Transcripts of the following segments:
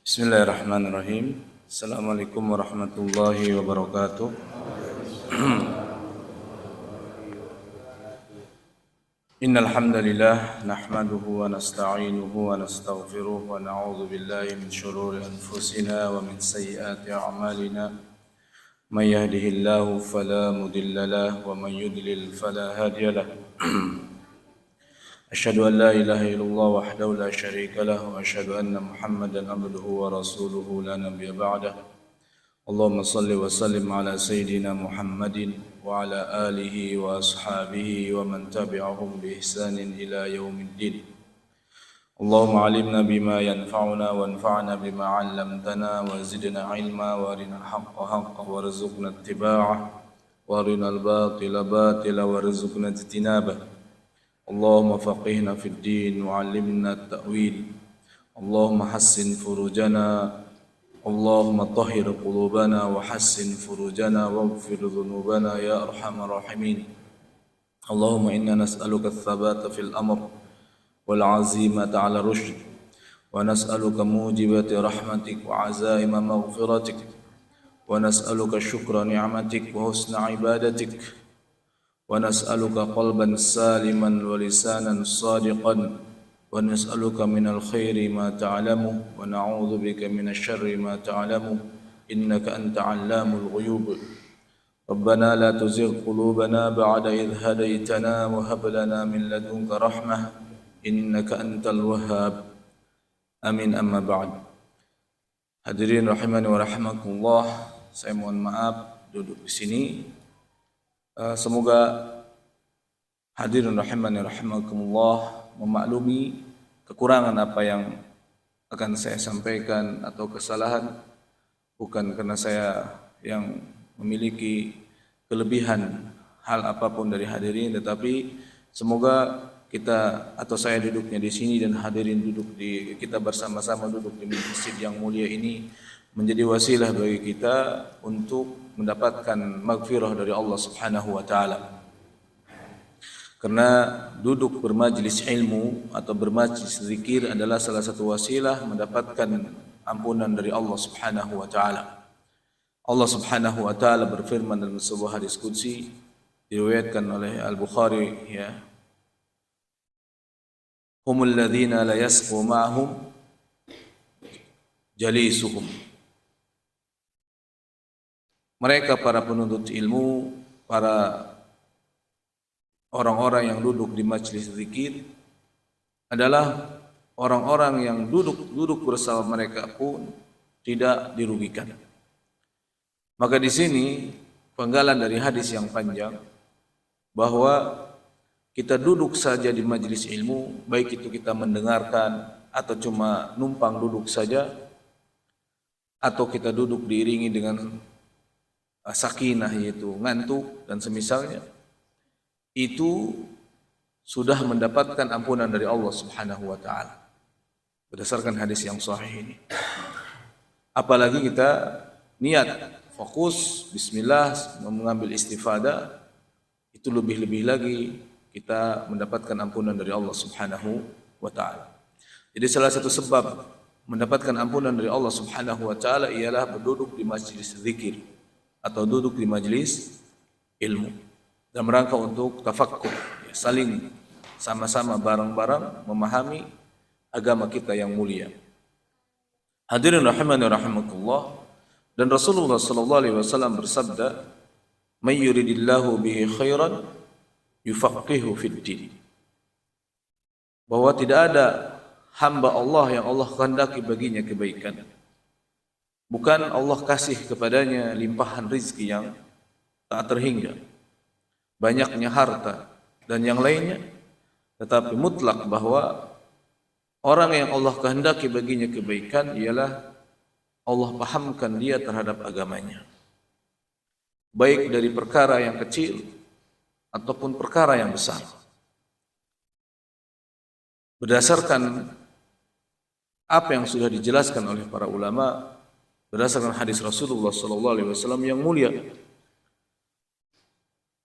Bismillahirrahmanirrahim. Assalamualaikum warahmatullahi wabarakatuh. Innal hamdalillah nahmaduhu wa nasta'inuhu wa nastaghfiruh wa na'udzu billahi min shururi anfusina wa min sayyiati a'malina. May yahdihillahu fala mudilla lahu wa may yudlil fala hadiya lahu. أشهد أن لا إله إلا الله وحده لا شريك له وأشهد أن محمدا عبده ورسوله لا نبي بعده اللهم صل وسلم على سيدنا محمد وعلى آله وأصحابه ومن تبعهم بإحسان إلى يوم الدين اللهم علمنا بما ينفعنا وانفعنا بما علمتنا وزدنا علما وارنا الحق حقا وارزقنا اتباعه وارنا الباطل باطلا وارزقنا اجتنابه اللهم فقهنا في الدين وعلمنا التأويل اللهم حسن فروجنا اللهم طهر قلوبنا وحسن فروجنا واغفر ذنوبنا يا أرحم الراحمين اللهم إنا نسألك الثبات في الأمر والعزيمة على الرشد ونسألك موجبات رحمتك وعزائم مغفرتك ونسألك شكر نعمتك وحسن عبادتك ونسألك قلبا سالما ولسانا صادقا ونسألك من الخير ما تعلمه ونعوذ بك من الشر ما تعلمه إنك أنت علام الغيوب ربنا لا تزغ قلوبنا بعد إذ هديتنا وهب لنا من لدنك رحمة إنك أنت الوهاب آمين أما بعد. Hadirin rahimani wa rahimakumullah, saya mohon maaf duduk di sini. Semoga hadirin rahimani rahimakumullah memaklumi kekurangan apa yang akan saya sampaikan atau kesalahan, bukan karena saya yang memiliki kelebihan hal apapun dari hadirin, tetapi semoga kita atau saya duduknya di sini dan hadirin kita bersama-sama duduk di masjid yang mulia ini menjadi wasilah bagi kita untuk mendapatkan maghfirah dari Allah Subhanahu wa taala. Karena duduk bermajlis ilmu atau bermajlis zikir adalah salah satu wasilah mendapatkan ampunan dari Allah Subhanahu wa taala. Allah Subhanahu wa taala berfirman dalam sebuah hadis qudsi diriwayatkan oleh Al-Bukhari, ya. Humul ladzina la yasqu ma'hum jalisuhum. Mereka para penuntut ilmu, para orang-orang yang duduk di majlis zikir adalah orang-orang yang duduk bersama mereka pun tidak dirugikan. Maka di sini penggalan dari hadis yang panjang bahwa kita duduk saja di majlis ilmu, baik itu kita mendengarkan atau cuma numpang duduk saja, atau kita duduk diiringi dengan sakinah yaitu ngantuk dan semisalnya, itu sudah mendapatkan ampunan dari Allah Subhanahu wa taala berdasarkan hadis yang sahih ini. Apalagi kita niat fokus bismillah mengambil istifadah, itu lebih-lebih lagi kita mendapatkan ampunan dari Allah Subhanahu wa taala. Jadi salah satu sebab mendapatkan ampunan dari Allah Subhanahu wa taala ialah berduduk di majlis zikir atau duduk di majlis ilmu dalam rangka untuk tafakkur, ya, saling sama-sama bareng-bareng memahami agama kita yang mulia. Hadirin rahimani rahimakumullah, dan Rasulullah sallallahu alaihi wasallam bersabda, "May yuridillahu bihi khairan yufaqihu fid din." Bahwa tidak ada hamba Allah yang Allah kehendaki baginya kebaikan, bukan Allah kasih kepadanya limpahan rizki yang tak terhingga, banyaknya harta dan yang lainnya, tetapi mutlak bahwa orang yang Allah kehendaki baginya kebaikan ialah Allah pahamkan dia terhadap agamanya, baik dari perkara yang kecil ataupun perkara yang besar. Berdasarkan apa yang sudah dijelaskan oleh para ulama, berdasarkan hadis Rasulullah sallallahu alaihi wasallam yang mulia,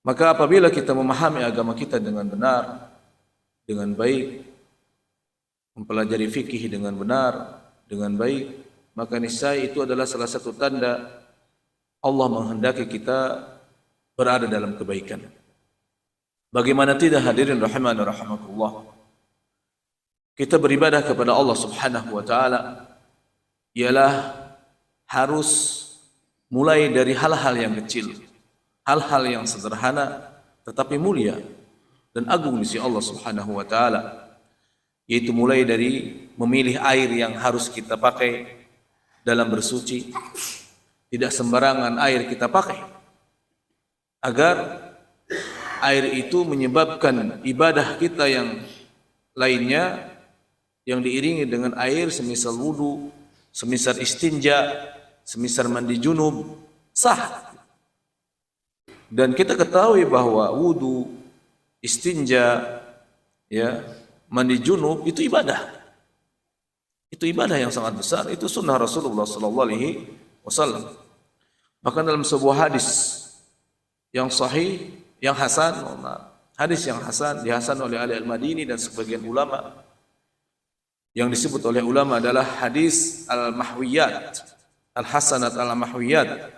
maka apabila kita memahami agama kita dengan benar, dengan baik, mempelajari fikih dengan benar, dengan baik, maka niscaya itu adalah salah satu tanda Allah menghendaki kita berada dalam kebaikan. Bagaimana tidak hadirin rahiman wa rahimakumullah, kita beribadah kepada Allah Subhanahu wa taala ialah harus mulai dari hal-hal yang kecil, hal-hal yang sederhana tetapi mulia dan agung di sisi Allah Subhanahu wa taala, yaitu mulai dari memilih air yang harus kita pakai dalam bersuci. Tidak sembarangan air kita pakai, agar air itu menyebabkan ibadah kita yang lainnya yang diiringi dengan air semisal wudu, semisal istinja, semisal mandi junub sah. Dan kita ketahui bahwa wudu, istinja, ya, mandi junub itu ibadah. Itu ibadah yang sangat besar, itu sunnah Rasulullah sallallahu alaihi wasallam. Bahkan dalam sebuah hadis yang sahih, yang hasan, hadis yang hasan dihasan oleh Ali Al-Madini dan sebagian ulama, yang disebut oleh ulama adalah hadis al-mahwiyat, al-hasanat al-mahwiyat,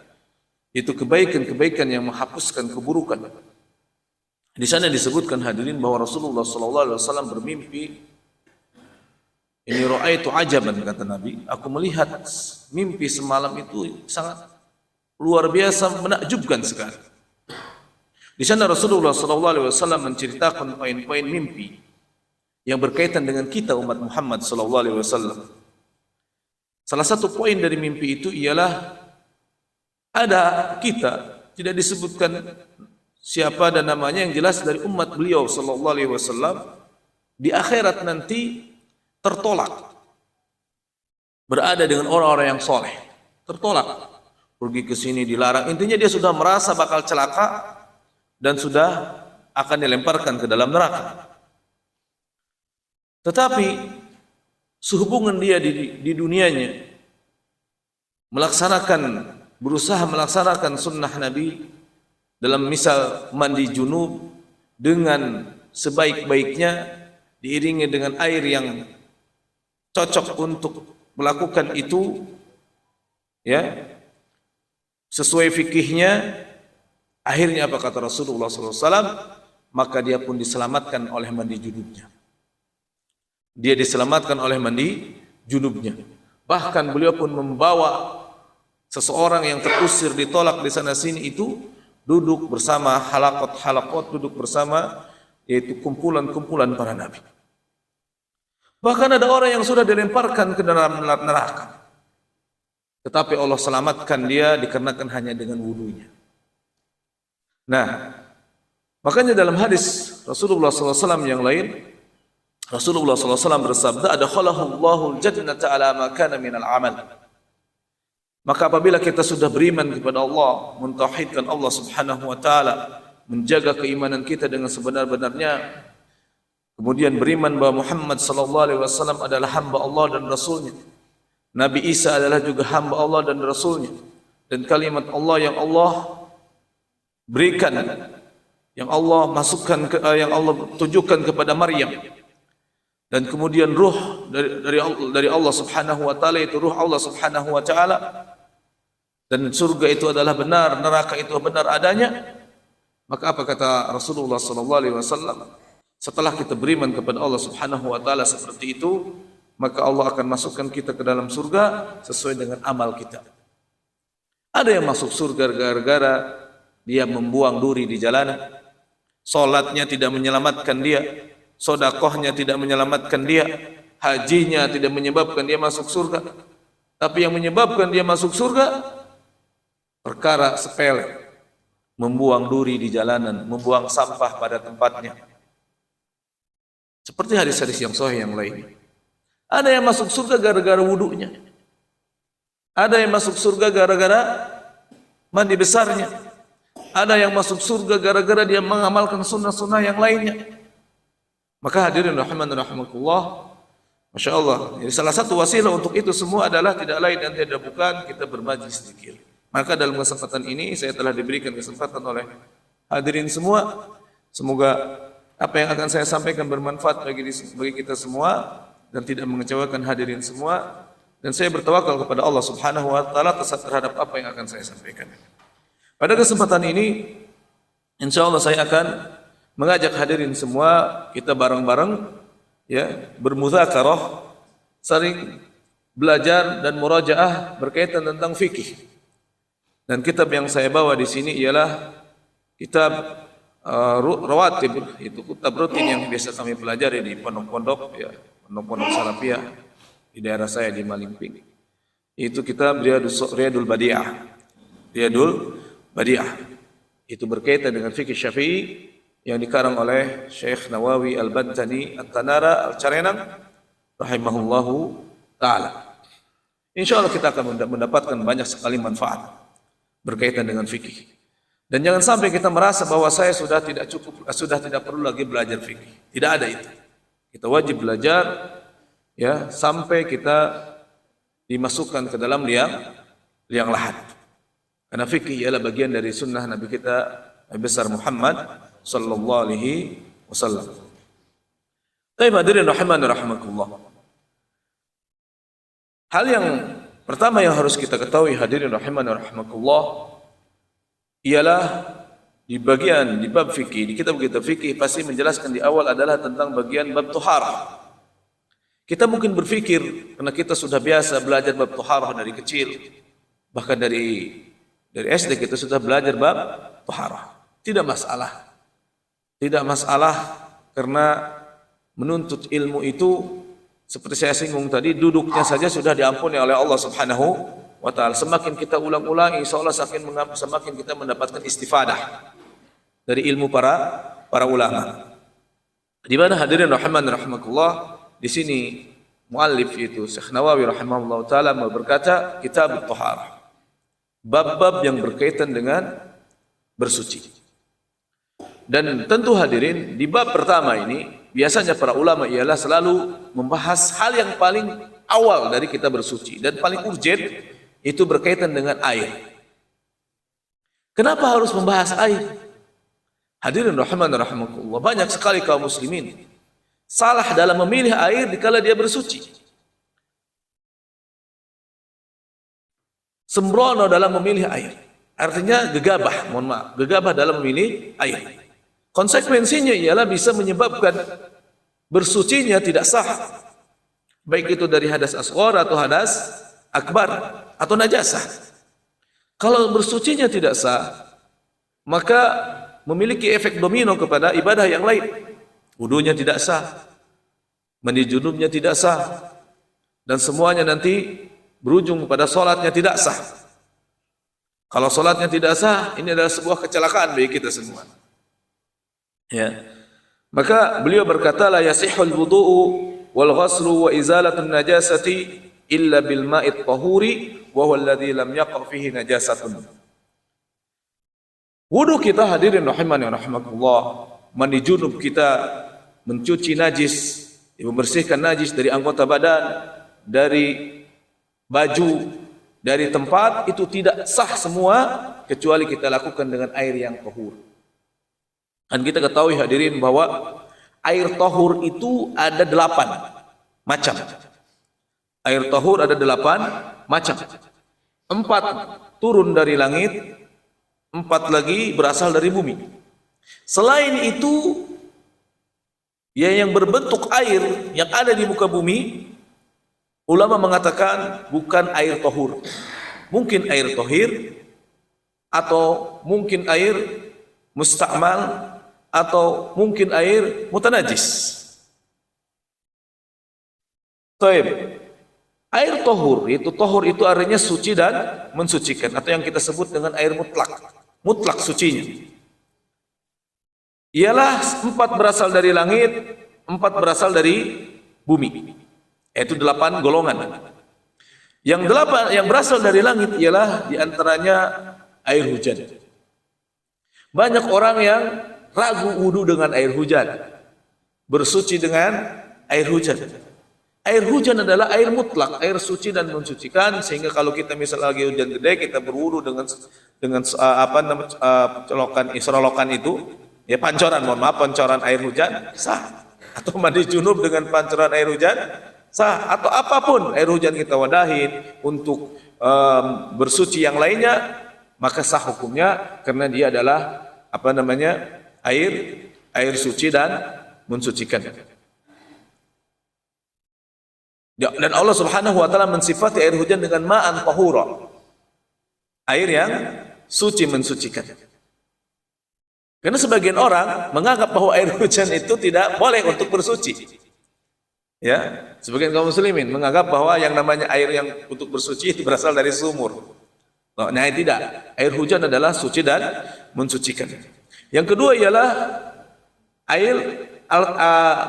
itu kebaikan-kebaikan yang menghapuskan keburukan. Di sana disebutkan hadirin bahwa Rasulullah sallallahu alaihi wasallam bermimpi. Ini ra'aitu ajaban, kata Nabi, aku melihat mimpi semalam itu sangat luar biasa, menakjubkan sekali. Di sana Rasulullah sallallahu alaihi wasallam menceritakan poin-poin mimpi yang berkaitan dengan kita umat Muhammad sallallahu alaihi wasallam. Salah satu poin dari mimpi itu ialah ada kita, tidak disebutkan siapa dan namanya, yang jelas dari umat beliau sallallahu alaihi wasallam, di akhirat nanti tertolak, berada dengan orang-orang yang soleh, tertolak, pergi ke sini dilarang. Intinya dia sudah merasa bakal celaka dan sudah akan dilemparkan ke dalam neraka. Tetapi sehubungan dia di dunianya berusaha melaksanakan sunnah Nabi dalam misal mandi junub dengan sebaik-baiknya, diiringi dengan air yang cocok untuk melakukan itu, ya, sesuai fikihnya. Akhirnya apa kata Rasulullah SAW? Maka dia pun diselamatkan oleh mandi junubnya. Dia diselamatkan oleh mandi junubnya. Bahkan beliau pun membawa seseorang yang terusir, ditolak di sana sini itu, duduk bersama halakot, duduk bersama, yaitu kumpulan-kumpulan para nabi. Bahkan ada orang yang sudah dilemparkan ke dalam neraka, tetapi Allah selamatkan dia dikarenakan hanya dengan wudunya. Nah, makanya dalam hadis Rasulullah SAW yang lain, Rasulullah SAW bersabda, adakhalahu Allahul jannata ala ma kana minal amal. Maka apabila kita sudah beriman kepada Allah, mentauhidkan Allah Subhanahu wa taala, menjaga keimanan kita dengan sebenar-benarnya, kemudian beriman bahwa Muhammad sallallahu alaihi wasallam adalah hamba Allah dan rasulnya, Nabi Isa adalah juga hamba Allah dan rasulnya, dan kalimat Allah yang Allah berikan, yang Allah masukkan yang Allah tunjukkan kepada Maryam, dan kemudian ruh dari Allah Subhanahu wa taala, itu ruh Allah Subhanahu wa taala, dan surga itu adalah benar, neraka itu benar adanya. Maka apa kata Rasulullah sallallahu alaihi wasallam? Setelah kita beriman kepada Allah Subhanahu wa taala seperti itu, maka Allah akan masukkan kita ke dalam surga sesuai dengan amal kita. Ada yang masuk surga gara-gara dia membuang duri di jalanan, salatnya tidak menyelamatkan dia, sedekahnya tidak menyelamatkan dia, hajinya tidak menyebabkan dia masuk surga. Tapi yang menyebabkan dia masuk surga perkara sepele, membuang duri di jalanan, membuang sampah pada tempatnya. Seperti hadis-hadis yang sahih yang lain. Ada yang masuk surga gara-gara wudunya. Ada yang masuk surga gara-gara mandi besarnya. Ada yang masuk surga gara-gara dia mengamalkan sunnah-sunnah yang lainnya. Maka hadirin rahiman rahimakumullah, Masya Allah, jadi salah satu wasilah untuk itu semua adalah tidak lain dan tidak bukan kita bermajlis zikir. Maka dalam kesempatan ini saya telah diberikan kesempatan oleh hadirin semua. Semoga apa yang akan saya sampaikan bermanfaat bagi kita semua dan tidak mengecewakan hadirin semua. dan saya bertawakal kepada Allah Subhanahu wa taala terhadap apa yang akan saya sampaikan. Pada kesempatan ini insya Allah saya akan mengajak hadirin semua kita bareng-bareng ya bermuzakarah, sering belajar dan murajaah berkaitan tentang fikih. Dan kitab yang saya bawa di sini ialah kitab rawatib, itu kitab rutin yang biasa kami pelajari di pondok-pondok ya, pondok-pondok salafiyah di daerah saya di Malingping. Itu kitab Riyadul Badi'ah. Riyadul Badi'ah. Itu berkaitan dengan fikih Syafi'i yang dikarang oleh Syekh Nawawi Al-Bantani At-Tanara Al-Carenang rahimahullahu taala. Insyaallah kita akan mendapatkan banyak sekali manfaat berkaitan dengan fikih. Dan jangan sampai kita merasa bahwa saya sudah tidak cukup, sudah tidak perlu lagi belajar fikih. Tidak ada itu. Kita wajib belajar ya sampai kita dimasukkan ke dalam liang lahat. Karena fikih ialah bagian dari sunnah Nabi kita Nabi besar Muhammad sallallahu alaihi wasallam. Baik hadirin rahimani rahimakumullah. Hal yang pertama yang harus kita ketahui hadirin rahimani rahimakumullah ialah di bab fikih, di kitab-kitab fikih pasti menjelaskan di awal adalah tentang bagian bab tuharah. Kita mungkin berpikir karena kita sudah biasa belajar bab tuharah dari kecil, bahkan dari SD kita sudah belajar bab tuharah. Tidak masalah. Tidak masalah karena menuntut ilmu itu seperti saya singgung tadi, duduknya saja sudah diampuni oleh Allah Subhanahu wa ta'ala. Semakin kita ulang-ulang, insya Allah semakin kita mendapatkan istifadah dari ilmu para ulama. Di mana hadirin rahman rahimakumullah, di sini muallif itu Syekh Nawawi rahimahullah taala berkata kitab at-taharah. Bab-bab yang berkaitan dengan bersuci. Dan tentu hadirin di bab pertama ini biasanya para ulama ialah selalu membahas hal yang paling awal dari kita bersuci dan paling urgent itu berkaitan dengan air. Kenapa harus membahas air? Hadirin rahman rahimakumullah, banyak sekali kaum muslimin salah dalam memilih air dikala dia bersuci. Sembrono dalam memilih air. Artinya gegabah, mohon maaf, gegabah dalam memilih air. Konsekuensinya ialah bisa menyebabkan bersucinya tidak sah. Baik itu dari hadas asghar atau hadas akbar atau najasah. Kalau bersucinya tidak sah, maka memiliki efek domino kepada ibadah yang lain. Wudunya tidak sah, mandi junubnya tidak sah, dan semuanya nanti berujung pada solatnya tidak sah. Kalau solatnya tidak sah, ini adalah sebuah kecelakaan bagi kita semua. Ya, maka beliau berkata la yasihul wudu'u wal ghaslu wa izalatun najasati illa bil ma'it tahuri wa huwa alladhi lam yaqa fihi najasatun. Wudu kita hadirin rahimani rahimakumullah, mandi junub kita, mencuci najis, membersihkan najis dari anggota badan, dari baju, dari tempat, itu tidak sah semua kecuali kita lakukan dengan air yang tahur. Dan kita ketahui hadirin bahwa air tahur itu ada 8 macam. Air tahur ada 8 macam. 4 turun dari langit, 4 lagi berasal dari bumi. Selain itu, ya yang berbentuk air yang ada di muka bumi, ulama mengatakan bukan air tahur. Mungkin air tahir, atau mungkin air musta'mal, atau mungkin air mutanajis. Taib. Air tahur itu artinya suci dan mensucikan, atau yang kita sebut dengan air mutlak. Mutlak sucinya. Ialah 4 berasal dari langit, 4 berasal dari bumi. Yaitu 8 golongan. Yang 8 yang berasal dari langit ialah diantaranya air hujan. Banyak orang yang ragu wudu dengan air hujan, bersuci dengan air hujan. Air hujan adalah air mutlak, air suci dan mensucikan, sehingga kalau kita misal lagi hujan gede, kita berwudu dengan selokan itu, ya pancoran, mohon maaf, pancoran air hujan sah. Atau mandi junub dengan pancoran air hujan sah, atau apapun air hujan kita wadahin untuk bersuci yang lainnya, maka sah hukumnya karena dia adalah apa namanya, air suci dan mensucikan. Dan Allah Subhanahu wa taala mensifati air hujan dengan ma'an tahura, air yang suci mensucikan. Karena sebagian orang menganggap bahwa air hujan itu tidak boleh untuk bersuci. Ya, sebagian kaum muslimin menganggap bahwa yang namanya air yang untuk bersuci itu berasal dari sumur. Nah, tidak. Air hujan adalah suci dan mensucikan. Yang kedua ialah air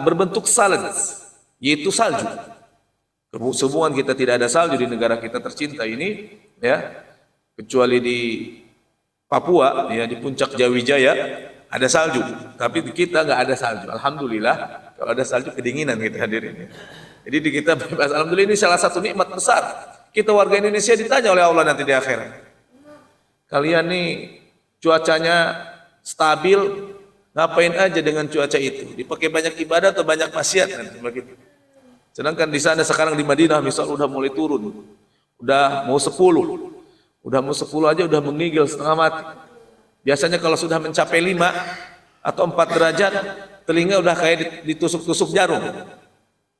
berbentuk salad, yaitu salju. Sehubungan kita tidak ada salju di negara kita tercinta ini, ya, kecuali di Papua, ya, di puncak Jawijaya ada salju, tapi di kita nggak ada salju. Alhamdulillah, kalau ada salju kedinginan kita hadirin. Jadi di kita bebas. Alhamdulillah, ini salah satu nikmat besar. Kita warga Indonesia ditanya oleh Allah nanti di akhirat, kalian nih cuacanya stabil, ngapain aja dengan cuaca itu? Dipakai banyak ibadah atau banyak maksiat nanti begitu. Sedangkan di sana sekarang di Madinah misal udah mulai turun, udah mau 10 aja udah menggigil setengah mati. Biasanya kalau sudah mencapai 5 atau 4 derajat, telinga udah kayak ditusuk-tusuk jarum.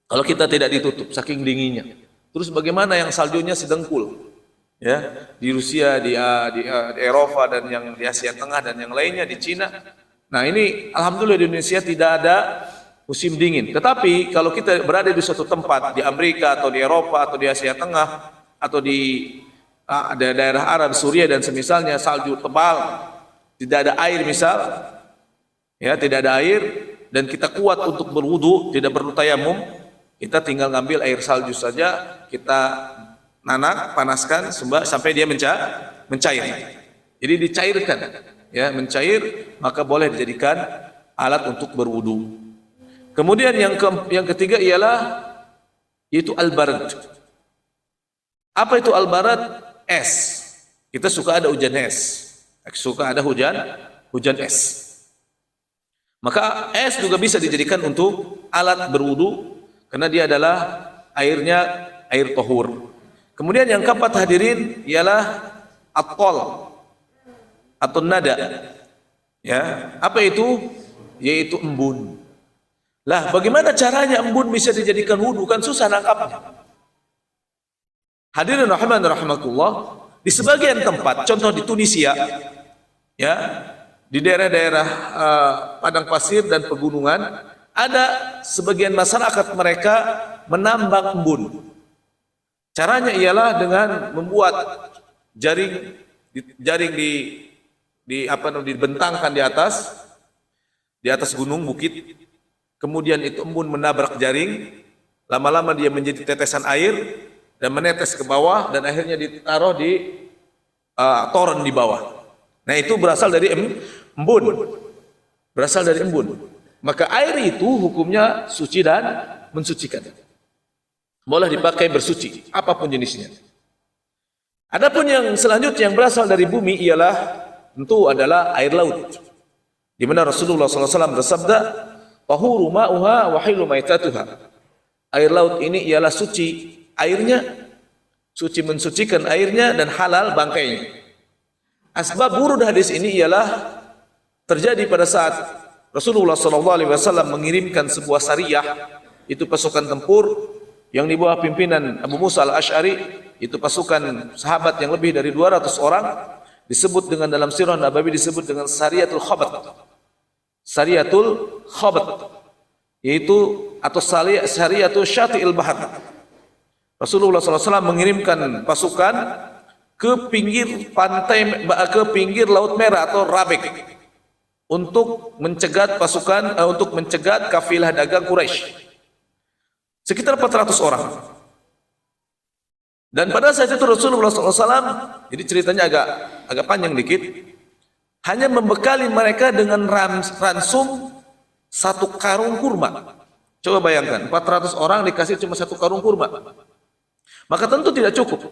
Kalau kita tidak ditutup, saking dinginnya. Terus bagaimana yang saljunya sedengkul? Ya, di Rusia, di Eropa dan yang di Asia Tengah dan yang lainnya di Cina. Nah ini alhamdulillah di Indonesia tidak ada musim dingin. Tetapi kalau kita berada di suatu tempat di Amerika atau di Eropa atau di Asia Tengah atau di daerah Arab, Suriah dan semisalnya, salju tebal, tidak ada air misal, ya tidak ada air, dan kita kuat untuk berwudu, tidak perlu tayamum, kita tinggal ngambil air salju saja, kita nanak, panaskan sampai dia mencair. Jadi dicairkan, ya mencair, maka boleh dijadikan alat untuk berwudu. Kemudian yang ketiga ialah yaitu al-barad. Apa itu al-barad? Es. Kita suka ada hujan es. Suka ada hujan es. Maka es juga bisa dijadikan untuk alat berwudu karena dia adalah airnya air tahur. Kemudian yang keempat hadirin ialah at-tol atau nada. Ya, apa itu? Yaitu embun. Lah, bagaimana caranya embun bisa dijadikan wudu? Kan susah nangkapnya. Hadirin rahiman rahimakumullah, di sebagian tempat, contoh di Tunisia, ya, di daerah-daerah padang pasir dan pegunungan, ada sebagian masyarakat mereka menambang embun. Caranya ialah dengan membuat jaring dibentangkan di atas gunung bukit. Kemudian itu embun menabrak jaring, lama-lama dia menjadi tetesan air dan menetes ke bawah dan akhirnya ditaruh di toren di bawah. Nah itu berasal dari embun, Maka air itu hukumnya suci dan mensucikan. Boleh dipakai bersuci, apapun jenisnya. Adapun yang selanjutnya yang berasal dari bumi ialah tentu adalah air laut. Di mana Rasulullah SAW bersabda, tahuru ma'uha wa hilu maitatuha. Air laut ini ialah suci airnya, suci mensucikan airnya dan halal bangkainya. Asbab wurud hadis ini ialah terjadi pada saat Rasulullah SAW mengirimkan sebuah sariyah, itu pasukan tempur yang di bawah pimpinan Abu Musa al-Ash'ari, itu pasukan sahabat yang lebih dari 200 orang, disebut dengan dalam sirah Nabawi disebut dengan Sariyatul Khabat. Sariyatul Khabat, yaitu atau Sariyatul Syati'il Bahar. Rasulullah SAW mengirimkan pasukan ke pinggir pantai, ke pinggir Laut Merah atau Rabek untuk mencegat kafilah dagang Quraisy. Sekitar 400 orang. Dan pada saat itu Rasulullah SAW, jadi ceritanya agak panjang dikit, hanya membekali mereka dengan ransum 1 karung kurma. Coba bayangkan, 400 orang dikasih cuma 1 karung kurma. Maka tentu tidak cukup.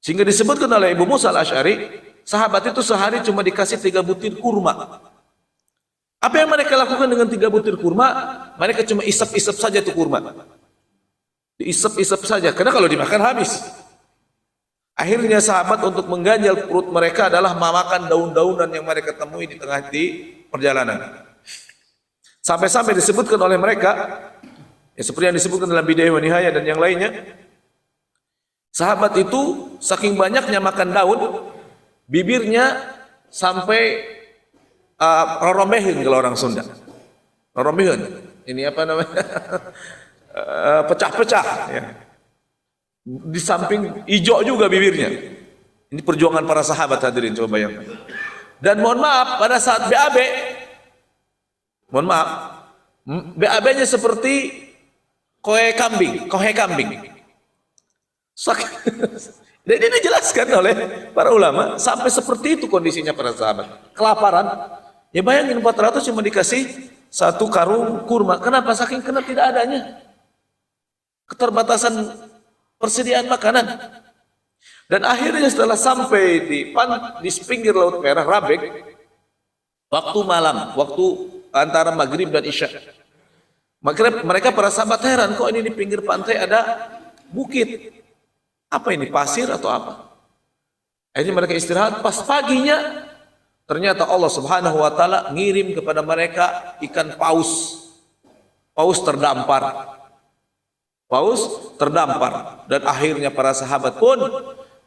Sehingga disebutkan oleh Ibu Musa al-Ash'ari, sahabat itu sehari cuma dikasih 3 butir kurma. Apa yang mereka lakukan dengan 3 butir kurma? Mereka cuma isap-isap saja itu kurma. diisep-isep saja, karena kalau dimakan habis. Akhirnya sahabat untuk mengganjal perut mereka adalah memakan daun-daunan yang mereka temui di tengah perjalanan. Sampai-sampai disebutkan oleh mereka, ya seperti yang disebutkan dalam Bidayah wa Nihayah dan yang lainnya, sahabat itu saking banyaknya makan daun, bibirnya sampai rorombehin kalau orang Sunda. Rorombehin, ini apa namanya? Pecah-pecah. Ya. Di samping hijau juga bibirnya. Ini perjuangan para sahabat, hadirin, coba bayangkan. Dan mohon maaf, pada saat BAB, mohon maaf, BAB-nya seperti kohe kambing. Dan ini dijelaskan oleh para ulama, sampai seperti itu kondisinya para sahabat. Kelaparan, ya bayangin 400 cuma dikasih satu karung kurma. Kenapa? Saking karena tidak adanya. Keterbatasan persediaan makanan. Dan akhirnya setelah sampai di pinggir Laut Merah, Rabek, waktu malam, waktu antara maghrib dan isya, mereka para sahabat heran, kok ini di pinggir pantai ada bukit, apa ini, pasir atau apa? Akhirnya mereka istirahat. Pas paginya ternyata Allah Subhanahu wa taala ngirim kepada mereka ikan paus terdampar, dan akhirnya para sahabat pun,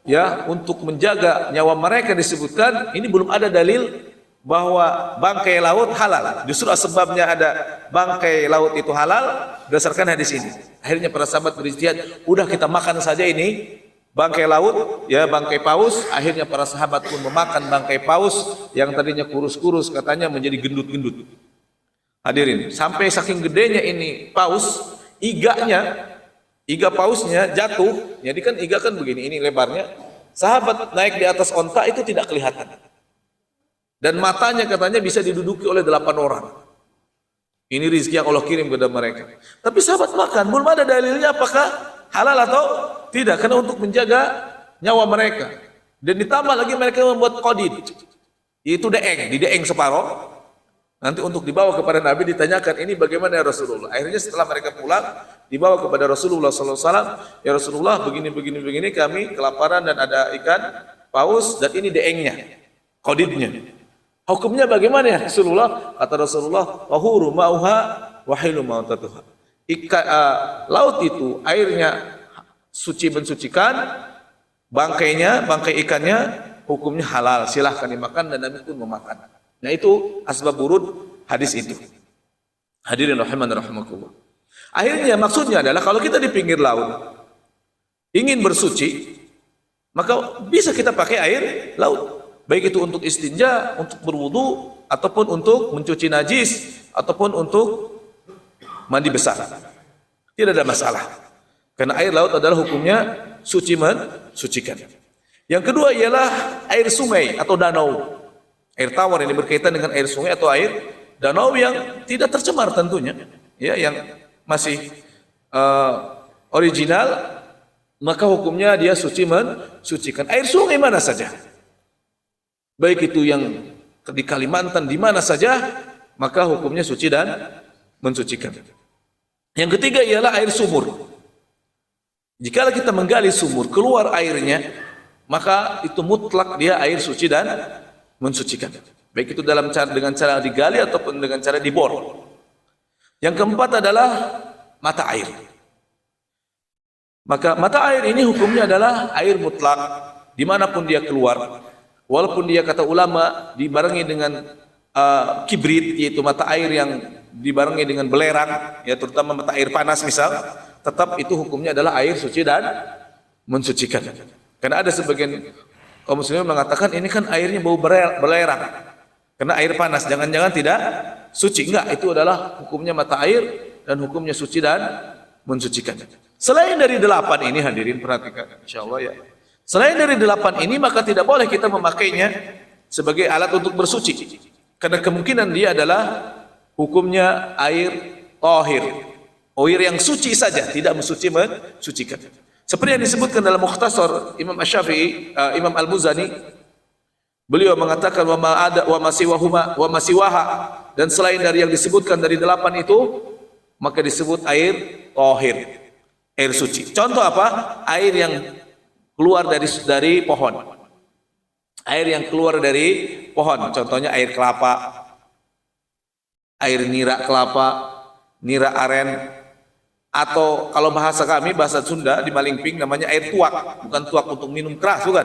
ya, untuk menjaga nyawa mereka, disebutkan ini belum ada dalil bahwa bangkai laut halal. Justru sebabnya ada bangkai laut itu halal berdasarkan hadis ini. Akhirnya para sahabat beristihad, udah kita makan saja ini bangkai laut, ya, bangkai paus. Akhirnya para sahabat pun memakan bangkai paus yang tadinya kurus-kurus, katanya menjadi gendut-gendut. Hadirin, sampai saking gedenya ini paus, iga pausnya jatuh. Jadi kan iga kan begini, ini lebarnya. Sahabat naik di atas onta itu tidak kelihatan. Dan matanya katanya bisa diduduki oleh 8 orang. Ini rezeki yang Allah kirim kepada mereka. Tapi sahabat makan, belum ada dalilnya apakah halal atau tidak, karena untuk menjaga nyawa mereka. Dan ditambah lagi mereka membuat qadid, yaitu dideeng separoh. Nanti untuk dibawa kepada Nabi, ditanyakan, ini bagaimana ya Rasulullah. Akhirnya setelah mereka pulang, dibawa kepada Rasulullah SAW. Ya Rasulullah, begini kami kelaparan dan ada ikan paus dan ini deengnya, qadidnya. Hukumnya bagaimana ya Rasulullah? Kata Rasulullah, tahuru ma'uha wahilu ma'utatuha. Laut itu airnya suci mensucikan, bangkai ikannya hukumnya halal, silahkan dimakan, dan Nabi pun memakan. Nah, itu asbab wurud hadis itu. Hadirin rahiman rahimakumullah. Akhirnya maksudnya adalah kalau kita di pinggir laut ingin bersuci, maka bisa kita pakai air laut. Baik itu untuk istinja, untuk berwudu, ataupun untuk mencuci najis, ataupun untuk mandi besar. Tidak ada masalah. Karena air laut adalah hukumnya suci mensucikan. Yang kedua ialah air sungai atau danau. Air tawar ini berkaitan dengan air sungai atau air danau yang tidak tercemar tentunya, ya, yang masih original, maka hukumnya dia suci mensucikan. Air sungai mana saja, baik itu yang di Kalimantan, di mana saja, maka hukumnya suci dan mensucikan. Yang ketiga ialah air sumur. Jika kita menggali sumur, keluar airnya, maka itu mutlak dia air suci dan mensucikan. Baik itu dengan cara digali ataupun dengan cara dibor. Yang keempat adalah mata air. Maka mata air ini hukumnya adalah air mutlak dimanapun dia keluar. Walaupun dia, kata ulama, dibarengi dengan kibrit, yaitu mata air yang dibarengi dengan belerang, ya, terutama mata air panas misal, tetap itu hukumnya adalah air suci dan mensucikan. Karena ada sebagian kaum muslimin mengatakan ini kan airnya bau belerang karena air panas, jangan-jangan tidak suci. Enggak, itu adalah hukumnya mata air dan hukumnya suci dan mensucikan. Selain dari 8 ini, hadirin perhatikan insyaallah ya. Selain dari 8 ini, maka tidak boleh kita memakainya sebagai alat untuk bersuci. Karena kemungkinan dia adalah hukumnya air tahir, air yang suci saja, tidak mensucikan. Seperti yang disebutkan dalam Mukhtasar Imam Asy-Syafi'i, Imam Al-Muzani, beliau mengatakan wa masiwaha, dan selain dari yang disebutkan dari 8 itu, maka disebut air tahir. air suci. Contoh apa? Air yang keluar dari pohon. Air yang keluar dari pohon. Contohnya air kelapa, air nira kelapa, nira aren, atau kalau bahasa kami, bahasa Sunda di Malingping namanya air tuak. Bukan tuak untuk minum keras, bukan.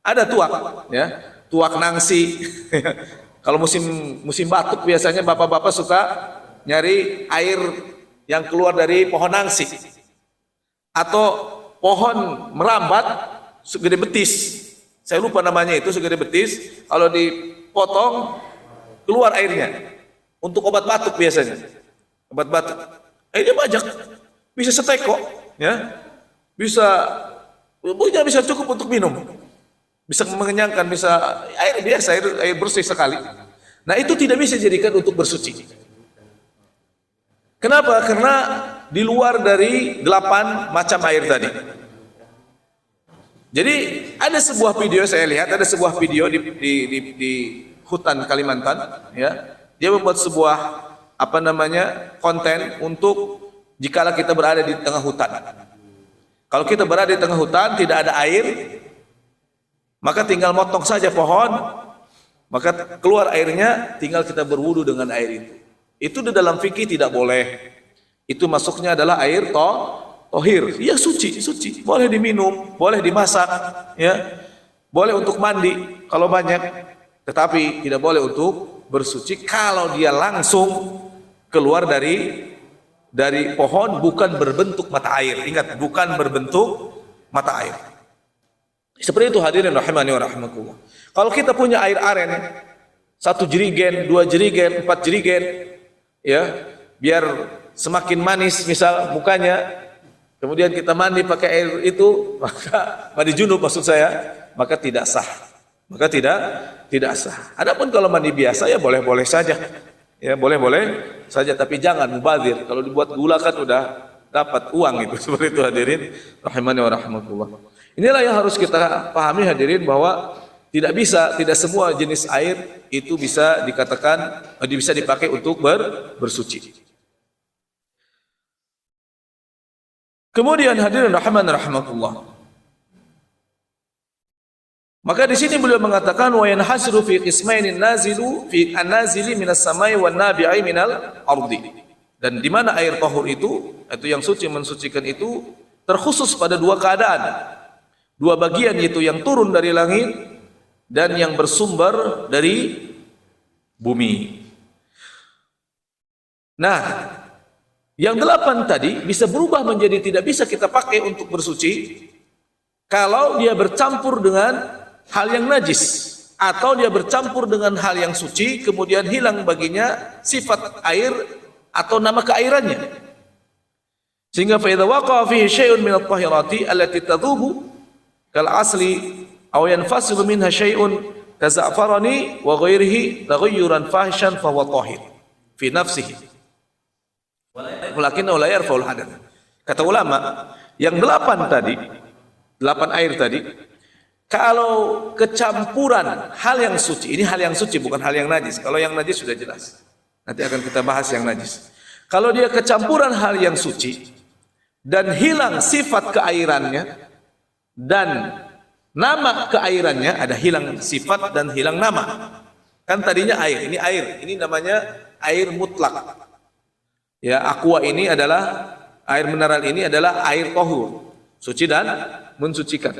Ada tuak, ya, tuak nangsi. Kalau musim batuk biasanya bapak-bapak suka nyari air yang keluar dari pohon nangsi atau pohon merambat segede betis. Saya lupa namanya itu, segede betis. Kalau dipotong keluar airnya untuk obat batuk biasanya. Obat batuk. Airnya banyak, bisa seteko, ya, bisa cukup untuk minum. Bisa mengenyangkan, bisa air biasa, air bersih sekali. Nah, itu tidak bisa dijadikan untuk bersuci. Kenapa? Karena di luar dari 8 macam air tadi. Jadi ada sebuah video saya lihat, ada sebuah video di hutan Kalimantan, ya. Dia membuat sebuah konten untuk jikalau kita berada di tengah hutan. Kalau kita berada di tengah hutan tidak ada air, maka tinggal motong saja pohon, maka keluar airnya, tinggal kita berwudu dengan air itu. Itu di dalam fikih tidak boleh. Itu masuknya adalah air tohir. Ya suci. Boleh diminum, boleh dimasak, ya. Boleh untuk mandi kalau banyak, tetapi tidak boleh untuk bersuci kalau dia langsung keluar dari pohon, bukan berbentuk mata air. Ingat, bukan berbentuk mata air. Seperti itu hadirin rahimani wa rahimakumullah. Kalau kita punya air aren 1 jerigen, 2 jerigen, 4 jerigen, ya, biar semakin manis misal mukanya, kemudian kita mandi pakai air itu, maka mandi junub maksud saya, maka tidak sah. Maka tidak sah. Adapun kalau mandi biasa ya boleh-boleh saja. Ya, boleh-boleh saja, tapi jangan mubazir. Kalau dibuat gula kan udah dapat uang itu. Seperti itu hadirin rahimani wa rahimakumullah. Inilah yang harus kita pahami hadirin, bahwa tidak semua jenis air itu bisa dikatakan bisa dipakai untuk bersuci. Kemudian hadirin rahimani rahimakumullah. Maka di sini beliau mengatakan wa yanhasiru fi qismainin nazilu fi an-nazili minas samai wan nabi'i minal ardi. Dan di mana air tahur itu yang suci mensucikan itu terkhusus pada 2 keadaan. 2 bagian, yaitu yang turun dari langit dan yang bersumber dari bumi. Nah, yang 8 tadi bisa berubah menjadi tidak bisa kita pakai untuk bersuci kalau dia bercampur dengan hal yang najis, atau dia bercampur dengan hal yang suci kemudian hilang baginya sifat air atau nama keairannya. Sehingga fa idza waqa'a fihi syai'un min at-tahirati allati tadhubu kal asli aw yanfasilu minha syai'un kaza'farani wa ghairihi taghayyuran fahishan fa huwa tahir fi nafsihi walakin la yarfa'ul hadath. Kata ulama, yang 8 tadi, 8 air tadi, kalau kecampuran hal yang suci, ini hal yang suci bukan hal yang najis. Kalau yang najis sudah jelas, nanti akan kita bahas yang najis. Kalau dia kecampuran hal yang suci dan hilang sifat keairannya dan nama keairannya, ada hilang sifat dan hilang nama. Kan tadinya air, ini namanya air mutlak. Ya, aqua ini adalah air mineral, ini adalah air tahur, suci dan mensucikan.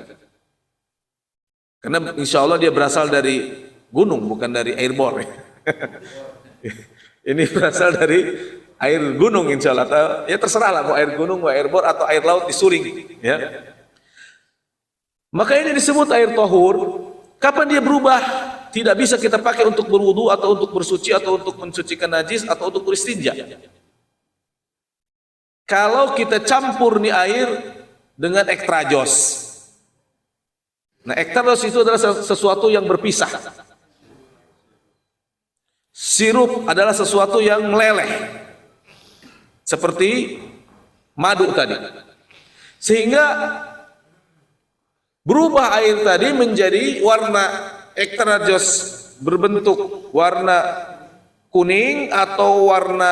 Karena insya Allah dia berasal dari gunung, bukan dari air bor. Ini berasal dari air gunung insya Allah. Ya terserah lah, mau air gunung, mau air bor, atau air laut disuling. Ya. Maka ini disebut air tahur. Kapan dia berubah? Tidak bisa kita pakai untuk berwudu, atau untuk bersuci, atau untuk mensucikan najis, atau untuk beristinja. Kalau kita campur nih air dengan ekstrajos. Nah, ekstros itu adalah sesuatu yang berpisah. Sirup adalah sesuatu yang meleleh, seperti madu tadi. Sehingga berubah air tadi menjadi warna ekstros, berbentuk warna kuning atau warna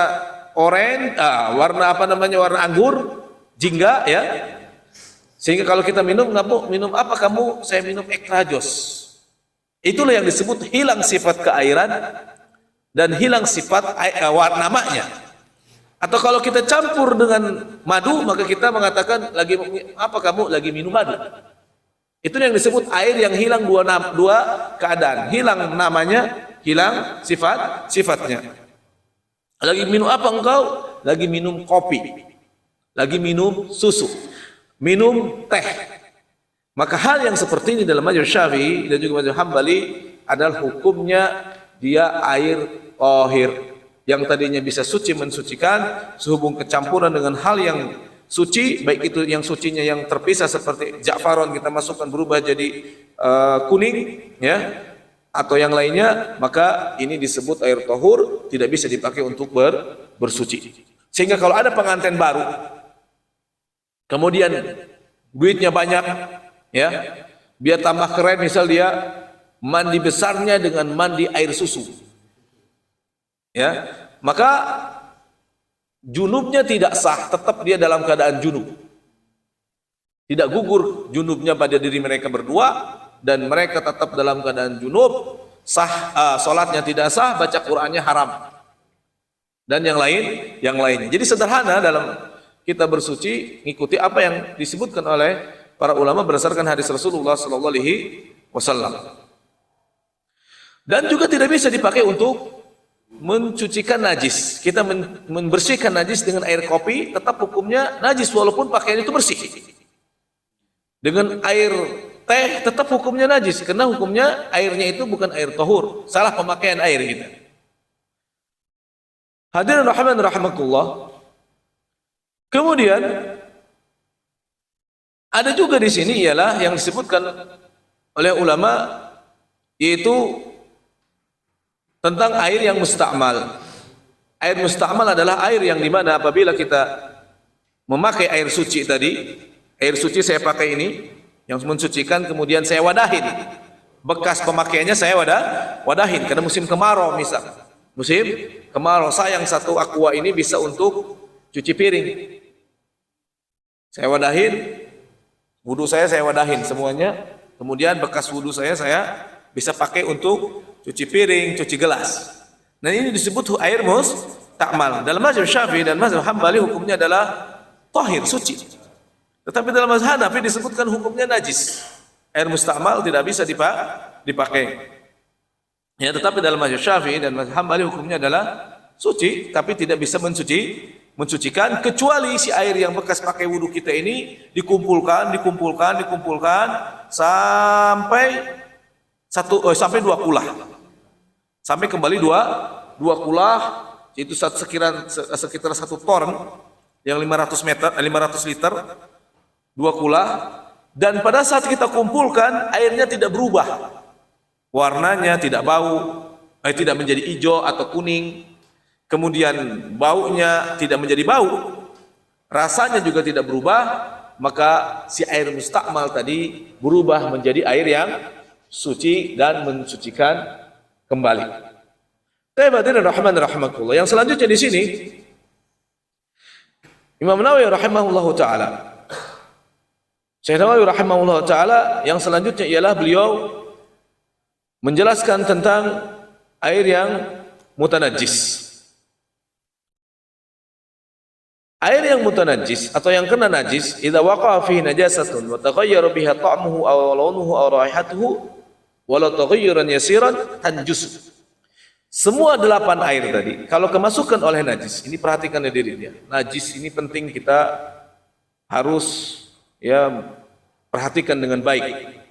oranye, warna anggur, jingga ya. Sehingga kalau kita minum apa kamu? Saya minum Ekrajos. Itulah yang disebut hilang sifat keairan dan hilang sifat namanya. Atau kalau kita campur dengan madu, maka kita mengatakan lagi apa kamu? Lagi minum madu. Itu yang disebut air yang hilang dua keadaan. Hilang namanya, hilang sifatnya. Lagi minum apa engkau? Lagi minum kopi. Lagi minum susu. Minum teh. Maka hal yang seperti ini dalam mazhab Syafi'i dan juga mazhab Hambali adalah hukumnya dia air tahir yang tadinya bisa suci mensucikan sehubung kecampuran dengan hal yang suci, baik itu yang sucinya yang terpisah seperti za'faron kita masukkan berubah jadi kuning ya, atau yang lainnya, maka ini disebut air tahur, tidak bisa dipakai untuk bersuci. Sehingga kalau ada pengantin baru kemudian duitnya banyak ya, biar tambah keren, misal dia mandi besarnya dengan mandi air susu ya, maka junubnya tidak sah, tetap dia dalam keadaan junub, tidak gugur junubnya pada diri mereka berdua, dan mereka tetap dalam keadaan junub, sah, salatnya tidak sah, baca Qur'annya haram, dan yang lainnya. Jadi sederhana dalam kita bersuci, ngikuti apa yang disebutkan oleh para ulama berdasarkan hadis Rasulullah sallallahu alaihi wasallam. Dan juga tidak bisa dipakai untuk mencucikan najis. Kita membersihkan najis dengan air kopi, tetap hukumnya najis walaupun pakaian itu bersih. Dengan air teh tetap hukumnya najis karena hukumnya airnya itu bukan air tahur. Salah pemakaian air kita. Hadirin rahiman rahimakumullah. Kemudian ada juga di sini ialah yang disebutkan oleh ulama, yaitu tentang air yang mustakmal. Air mustakmal adalah air yang dimana apabila kita memakai air suci tadi, air suci saya pakai ini yang mensucikan, kemudian saya wadahin, bekas pemakaiannya saya wadahin karena musim kemarau, misal musim kemarau, sayang satu aqua ini bisa untuk cuci piring, saya wadahin, wudu saya wadahin semuanya, kemudian bekas wudu saya bisa pakai untuk cuci piring, cuci gelas. Nah ini disebut air mustakmal. Dalam mazhab Syafi'i dan mazhab Hambali hukumnya adalah tahir, suci. Tetapi dalam mazhab Hanafi disebutkan hukumnya najis. Air mustakmal tidak bisa dipakai. Ya, tetapi dalam mazhab Syafi'i dan mazhab Hambali hukumnya adalah suci, tapi tidak bisa mensucikan, kecuali si air yang bekas pakai wudu kita ini dikumpulkan sampai dua kulah, sampai kembali dua kulah, itu sekitar 1 ton yang 500 liter, 2 kulah, dan pada saat kita kumpulkan airnya tidak berubah, warnanya tidak bau, tidak menjadi hijau atau kuning, kemudian baunya tidak menjadi bau, rasanya juga tidak berubah, maka si air mustakmal tadi berubah menjadi air yang suci dan mensucikan kembali. Yang selanjutnya di sini Imam Nawawi rahimahullahu taala, Syekh Nawawi rahimahullahu taala, yang selanjutnya ialah beliau menjelaskan tentang air yang mutanajjis. Air yang mutanajjis atau yang kena najis, idza waqa'a fihi najasatun wa taghayyara biha ta'muhu aw launuhu aw raihatuhu walau taghayyuran yasiran tanjus. Semua 8 air tadi kalau kemasukan oleh najis, ini perhatikan diri dia. Najis ini penting, kita harus ya perhatikan dengan baik.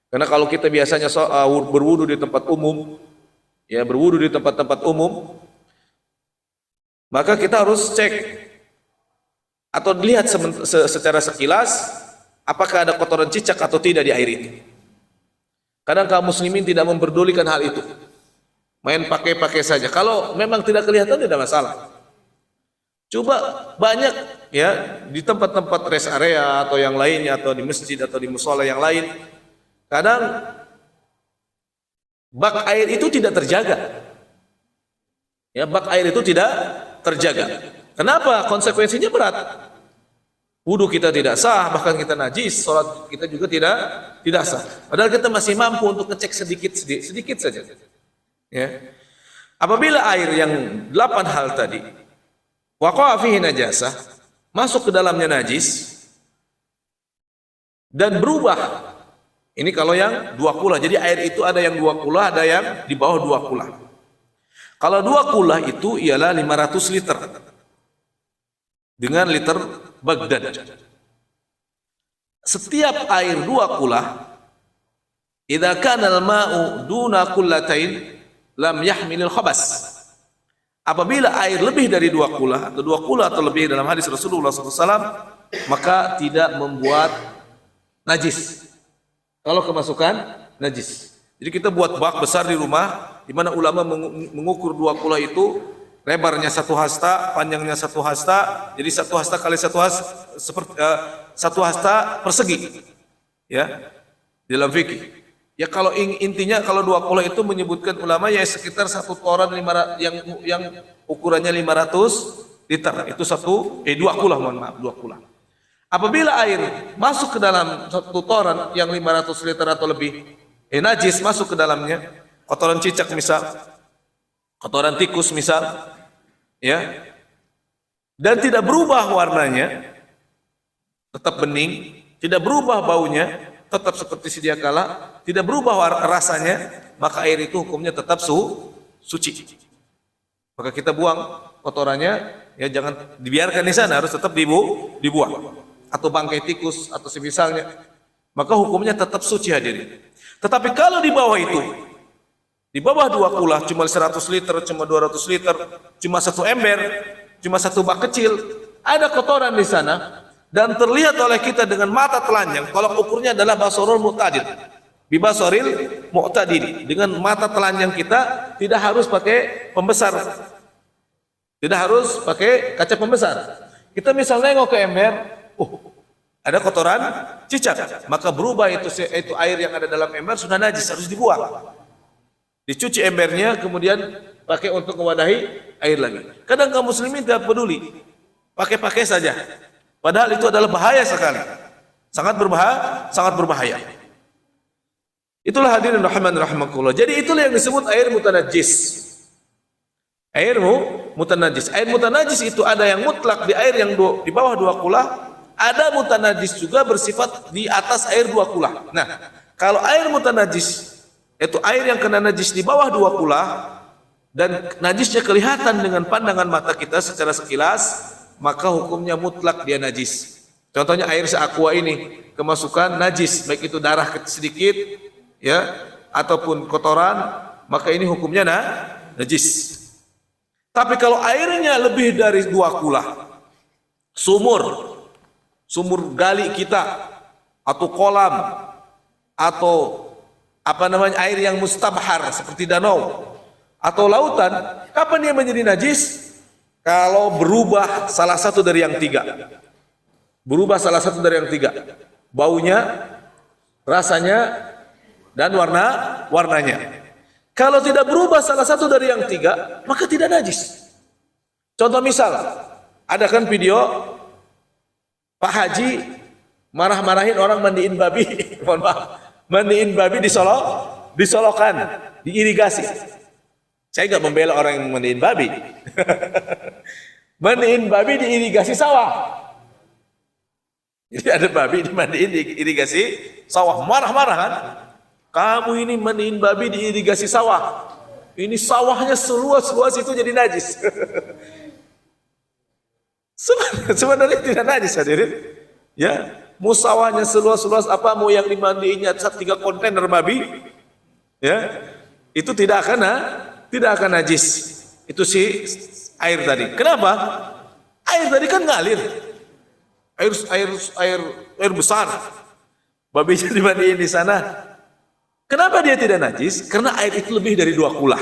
Karena kalau kita biasanya berwudu di tempat umum, ya berwudu di tempat-tempat umum, maka kita harus cek atau dilihat secara sekilas apakah ada kotoran cicak atau tidak di air itu. Kadang kaum muslimin tidak memperdulikan hal itu, main pakai saja. Kalau memang tidak kelihatan tidak masalah. Coba banyak ya di tempat-tempat rest area atau yang lainnya, atau di masjid atau di mushola yang lain, kadang bak air itu tidak terjaga. Ya, bak air itu tidak terjaga. Kenapa? Konsekuensinya berat. Wudu kita tidak sah, bahkan kita najis, sholat kita juga tidak sah. Padahal kita masih mampu untuk ngecek sedikit saja. Ya. Apabila air yang 8 hal tadi waqa'a fihi najasah, masuk ke dalamnya najis dan berubah. Ini kalau yang 2 kula. Jadi air itu ada yang 2 kula, ada yang di bawah 2 kula. Kalau 2 kula itu ialah 500 liter. Dengan liter Baghdad. Setiap air 2 kula, idza kana al-ma'u duna kullatain lam yahmilil khabas. Apabila air lebih dari 2 kula atau 2 kula atau lebih dalam hadis Rasulullah SAW, maka tidak membuat najis. Kalau kemasukan najis. Jadi kita buat bak besar di rumah, di mana ulama mengukur 2 kula itu lebarnya 1 hasta, panjangnya 1 hasta, jadi 1 hasta kali 1 hasta seperti 1 hasta persegi, ya, dalam fikih. Ya kalau intinya kalau 2 kula itu menyebutkan ulama ya sekitar 1 toran yang ukurannya 500 liter, itu 2 kula, mohon maaf, 2 kula. Apabila air masuk ke dalam 1 toran yang 500 liter atau lebih, najis masuk ke dalamnya, kotoran cicak misal, kotoran tikus misal, ya, dan tidak berubah warnanya, tetap bening, tidak berubah baunya, tetap seperti sedia kala, tidak berubah rasanya, maka air itu hukumnya tetap suci. Maka kita buang kotorannya, ya jangan dibiarkan di sana, harus tetap dibuang. Atau bangkai tikus atau semisalnya, maka hukumnya tetap suci hadirin. Tetapi kalau di bawah itu, di bawah 2 kula, cuma 100 liter, cuma 200 liter, cuma 1 ember, cuma 1 bak kecil, ada kotoran di sana, dan terlihat oleh kita dengan mata telanjang, tolak ukurnya adalah basorul mu'tadil, bibasoril mu'tadil, dengan mata telanjang kita, tidak harus pakai pembesar, tidak harus pakai kaca pembesar. Kita misalnya nengok ke ember, ada kotoran cicak, maka berubah itu air yang ada dalam ember sudah najis, harus dibuang. Dicuci embernya, kemudian pakai untuk mewadahi air lagi. Kadang kaum muslimin tidak peduli, pakai saja. Padahal itu adalah bahaya sekali, sangat berbahaya. Itulah hadirin rahimakumullah. Jadi itulah yang disebut air mutanajis. Air mutanajis. Air mutanajis itu ada yang mutlak di air yang di bawah 2 kula, ada mutanajis juga bersifat di atas air 2 kula. Nah, kalau air mutanajis itu air yang kena najis di bawah 2 kula dan najisnya kelihatan dengan pandangan mata kita secara sekilas, maka hukumnya mutlak dia najis. Contohnya air seaqua ini kemasukan najis, baik itu darah sedikit, ya, ataupun kotoran, maka ini hukumnya najis. Tapi kalau airnya lebih dari 2 kula, sumur gali kita, atau kolam, atau air yang mustabhar seperti danau atau lautan, kapan dia menjadi najis? Kalau berubah salah satu dari yang 3. Berubah salah satu dari yang 3. Baunya, rasanya, dan warnanya. Kalau tidak berubah salah satu dari yang 3, maka tidak najis. Contoh misal, ada kan video Pak Haji marah-marahin orang mandiin babi, mohon maaf, mandiin babi disolokan, diirigasi. Saya nggak membela orang yang mandiin babi. Mandiin babi diirigasi sawah. Jadi ada babi dimandiin diirigasi sawah, marah-marah kan? Kamu ini mandiin babi diirigasi sawah. Ini sawahnya seluas-luas itu jadi najis. Sebenarnya tidak najis hadirin. Ya, mau sawahnya seluas-luas apa, mau yang dimandiinnya 3 kontainer babi, ya, itu tidak akan najis. Itu si air tadi. Kenapa? Air tadi kan ngalir. Air besar. Babinya dimandiin di sana. Kenapa dia tidak najis? Karena air itu lebih dari 2 kula.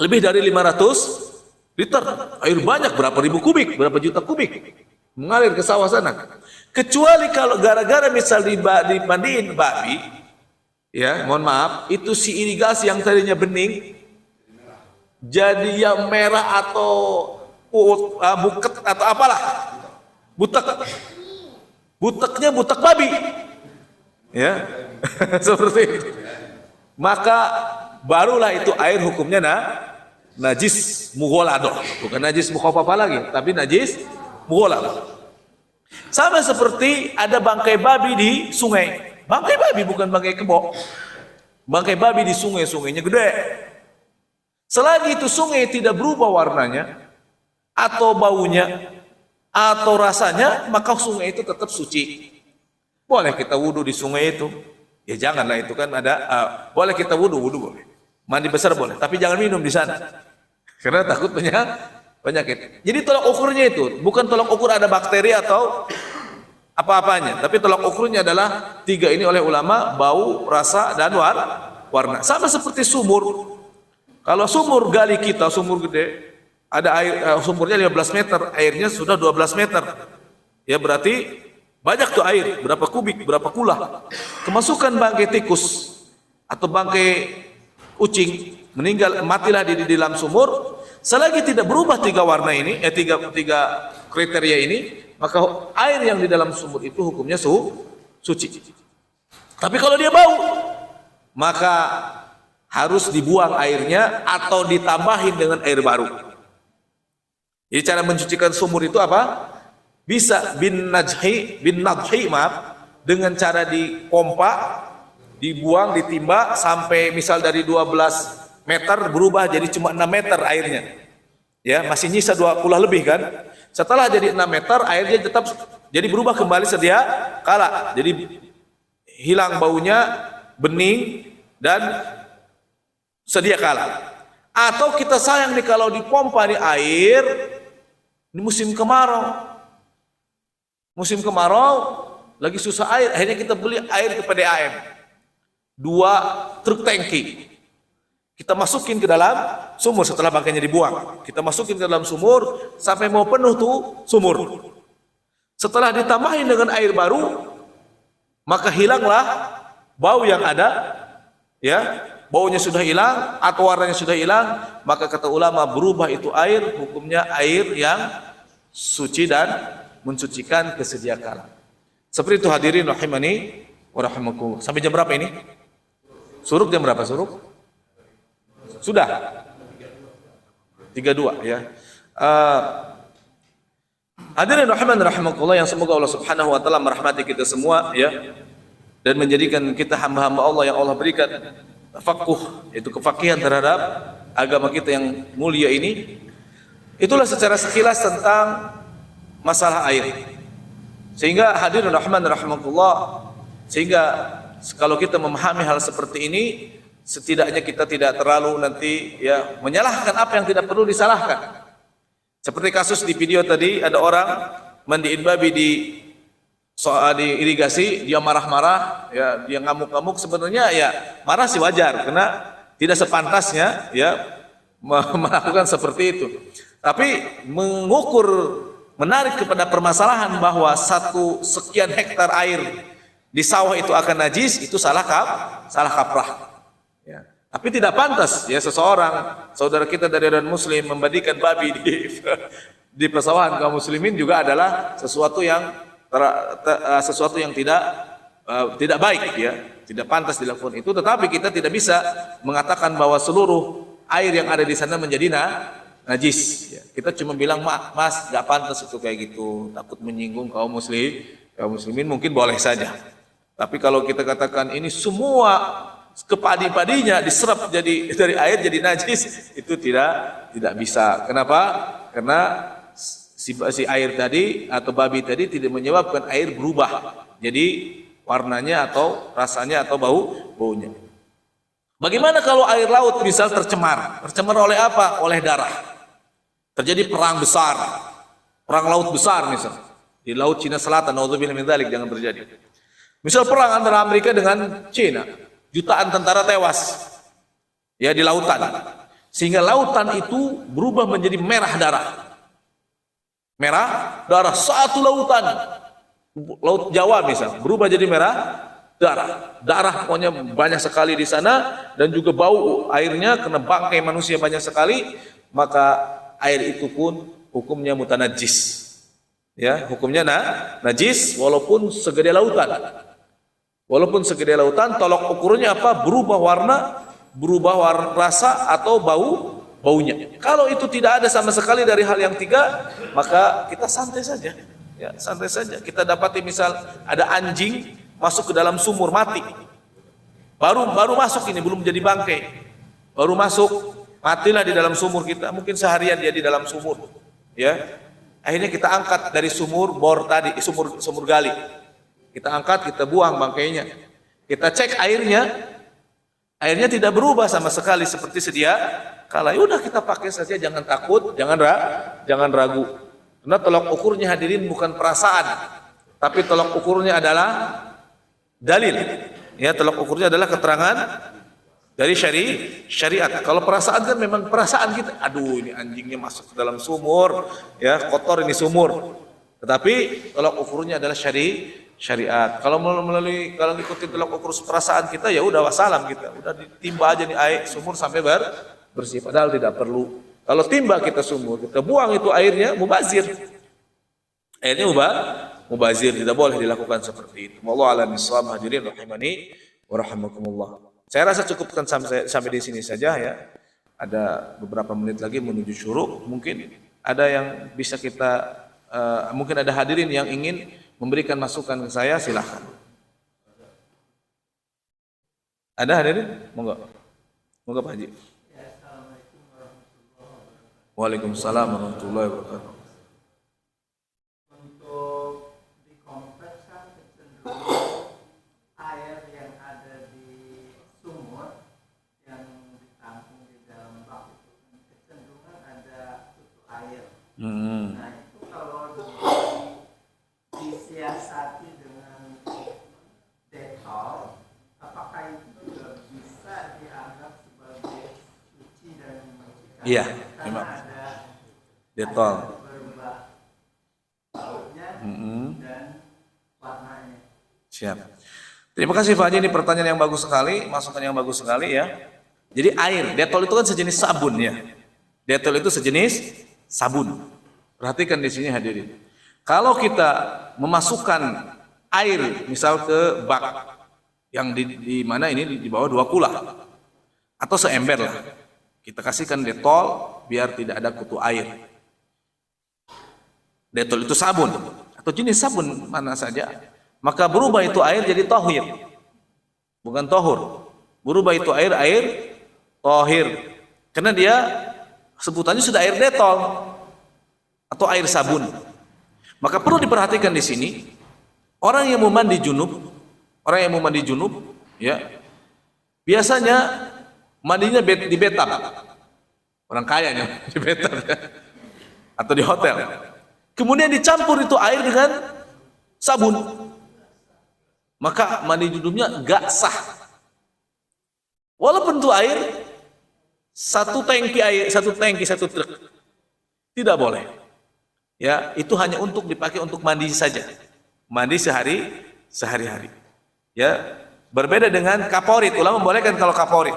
Lebih dari 500 liter. Air banyak, berapa ribu kubik, berapa juta kubik. Mengalir ke sawah sana. Kecuali kalau gara-gara misal dimandiin babi, ya, mohon maaf, itu si irigasi yang tadinya bening jadi yang merah atau buket atau apalah, butek. Buteknya butek babi. Ya. Seperti itu. Maka barulah itu air hukumnya najis mughaladah, bukan najis mukhafafah lagi, tapi najis mughaladah. Sama seperti ada bangkai babi di sungai. Bangkai babi bukan bangkai kebo. Bangkai babi di sungai, sungainya gede. Selagi itu sungai tidak berubah warnanya atau baunya atau rasanya, maka sungai itu tetap suci. Boleh kita wudhu di sungai itu. Ya janganlah, itu kan ada boleh kita wudhu boleh. Mandi besar boleh, tapi jangan minum di sana. Karena takut penyakit. Jadi tolak ukurnya itu bukan tolak ukur ada bakteri atau apa-apanya, tapi tolak ukurnya adalah tiga ini oleh ulama: bau, rasa, dan warna. Sama seperti sumur. Kalau sumur gali kita, sumur gede, ada air, sumurnya 15 meter, airnya sudah 12 meter. Ya berarti banyak tuh air, berapa kubik, berapa kula. Kemasukan bangkai tikus atau bangkai kucing, matilah di dalam sumur, selagi tidak berubah tiga warna ini, tiga kriteria ini, maka air yang di dalam sumur itu hukumnya suci. Tapi kalau dia bau, maka harus dibuang airnya atau ditambahin dengan air baru. Jadi cara mencucikan sumur itu apa? Bisa bin nadhi, dengan cara dipompa, dibuang, ditimba sampai misal dari 12 meter berubah jadi cuma 6 meter airnya. Ya, masih nyisa 20 lebih kan? Setelah jadi 6 meter airnya tetap jadi berubah kembali sedia kala. Jadi hilang baunya, bening dan sedia kala. Atau kita sayang nih kalau dipompa nih air di musim kemarau. Musim kemarau lagi susah air, akhirnya kita beli air ke PDAM. 2 truk tangki. Kita masukin ke dalam sumur setelah bangkainya dibuang. Kita masukin ke dalam sumur sampai mau penuh tuh sumur. Setelah ditambahin dengan air baru, maka hilanglah bau yang ada, ya. Baunya sudah hilang atau warnanya sudah hilang, maka kata ulama berubah itu air, hukumnya air yang suci dan mensucikan kesedia kala. Seperti itu hadirin rahimani wa rahimakumullah. Sampai jam berapa ini? Suruk jam berapa suruk? Sudah 32 ya. Hadirin rahimani rahimakumullah, yang semoga Allah Subhanahu wa taala merahmati kita semua ya, dan menjadikan kita hamba-hamba Allah yang Allah berikan tafakuh, yaitu kefakihan terhadap agama kita yang mulia ini. Itulah secara sekilas tentang masalah air. Sehingga hadirin rahman rahimakumullah, sehingga kalau kita memahami hal seperti ini, setidaknya kita tidak terlalu nanti ya menyalahkan apa yang tidak perlu disalahkan. Seperti kasus di video tadi, ada orang mandiin babi di irigasi, dia marah-marah, ya dia ngamuk-ngamuk. Sebenarnya ya marah sih wajar, karena tidak sepantasnya ya melakukan seperti itu. Tapi mengukur, menarik kepada permasalahan bahwa sekian hektar air di sawah itu akan najis, itu salah kaprah. Ya. Tapi tidak pantas ya seseorang, saudara kita dari dan muslim, membandikan babi di pesawahan kaum muslimin juga adalah sesuatu yang tidak baik ya, tidak pantas dilakukan itu. Tetapi kita tidak bisa mengatakan bahwa seluruh air yang ada di sana menjadi najis ya. Kita cuma bilang, mas gak pantas itu kayak gitu, takut menyinggung kaum muslimin, mungkin boleh saja. Tapi kalau kita katakan ini semua kepadi-padinya diserap dari air jadi najis, itu tidak bisa. Kenapa? Karena si air tadi atau babi tadi tidak menyebabkan air berubah jadi warnanya atau rasanya atau baunya. Bagaimana kalau air laut misal tercemar oleh apa? Oleh darah. Terjadi perang besar, perang laut besar misal di laut Cina Selatan, naudzubillah min dzalik, jangan terjadi. Misal perang antara Amerika dengan Cina, jutaan tentara tewas ya di lautan, sehingga lautan itu berubah menjadi merah darah. Satu lautan, laut Jawa misal, berubah jadi merah darah pokoknya banyak sekali di sana, dan juga bau airnya kena bangkai manusia banyak sekali, maka air itu pun hukumnya mutanajis. Ya, hukumnya najis walaupun segede lautan. Walaupun segede lautan, tolok ukurnya apa? Berubah warna, rasa atau baunya. Kalau itu tidak ada sama sekali dari hal yang tiga, maka kita santai saja. Ya, santai saja. Kita dapati misal ada anjing masuk ke dalam sumur mati. Baru masuk ini, belum jadi bangkai. Baru masuk, matilah di dalam sumur kita. Mungkin seharian dia di dalam sumur. Ya. Akhirnya kita angkat dari sumur bor tadi, sumur gali. Kita angkat, kita buang bangkainya. Kita cek airnya tidak berubah sama sekali seperti sedia kala. Udah kita pakai saja, jangan takut, jangan ragu. Karena tolok ukurnya hadirin bukan perasaan, tapi tolok ukurnya adalah dalil. Ya, tolok ukurnya adalah keterangan dari syariat. Kalau perasaan kan memang perasaan kita. Aduh, ini anjingnya masuk ke dalam sumur, ya kotor ini sumur. Tetapi tolok ukurnya adalah syariat. Kalau ngikutin tolak ukur perasaan kita, ya udah wassalam kita. Udah ditimba aja nih air sumur sampai bersih. Padahal tidak perlu. Kalau timba kita sumur, kita buang itu airnya mubazir. Airnya mubazir, tidak boleh dilakukan seperti itu. Wallahu a'lam bishawab. Hadirin rahimani wa rahimakumullah. Saya rasa cukupkan sampai di sini saja ya. Ada beberapa menit lagi menuju syuruk. Mungkin ada yang bisa kita mungkin ada hadirin yang ingin memberikan masukan ke saya, silahkan. Ada hadirin? Monggo Pak Haji. Waalaikumsalam warahmatullahi wabarakatuh. Untuk di kompleks kan cenderung air yang ada di sumur yang ditampung di dalam bak itu kecenderungan ada tutup air. Nah itu kalau disiasati dengan Dettol, apakah itu juga bisa dianggap sebagai suci dan membersihkan? Iya, memang. Dettol. Berubah baunya dan warnanya. Siap. Terima kasih Pak Haji, ini pertanyaan yang bagus sekali, masukan yang bagus sekali ya. Jadi air, Dettol itu kan sejenis sabun ya. Dettol itu sejenis sabun. Perhatikan di sini hadirin. Kalau kita memasukkan air misal ke bak yang di mana ini di bawah 2 kula atau seember lah, kita kasihkan Dettol biar tidak ada kutu air. Dettol itu sabun atau jenis sabun mana saja, maka berubah itu air jadi tohir, bukan tohur. Berubah itu air tohir, karena dia sebutannya sudah air Dettol atau air sabun. Maka perlu diperhatikan di sini, orang yang mau mandi junub, ya biasanya mandinya di bathtub. Orang kaya nih di bathtub ya. Atau di hotel. Kemudian dicampur itu air dengan sabun. Maka mandi junubnya gak sah. Walaupun itu air satu truk. Tidak boleh. Ya, itu hanya untuk dipakai untuk mandi saja. Mandi sehari-hari. Ya, berbeda dengan kaporit. Ulama membolehkan kalau kaporit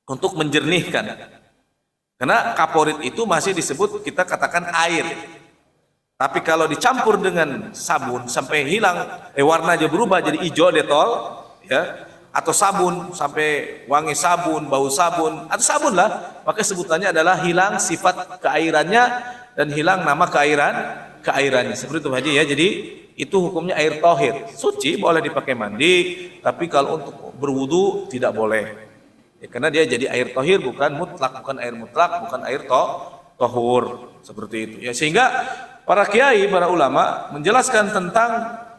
untuk menjernihkan. Karena kaporit itu masih disebut kita katakan air. Tapi kalau dicampur dengan sabun sampai hilang warna aja berubah jadi hijau Dettol, ya, atau sabun sampai wangi sabun, bau sabun, atau sabun lah, maka sebutannya adalah hilang sifat keairannya dan hilang nama keairannya. Seperti itu Haji ya. Jadi itu hukumnya air tohir. Suci boleh dipakai mandi, tapi kalau untuk berwudu tidak boleh. Ya, karena dia jadi air tohir, bukan air tohur seperti itu. Ya, sehingga para kiai, para ulama menjelaskan tentang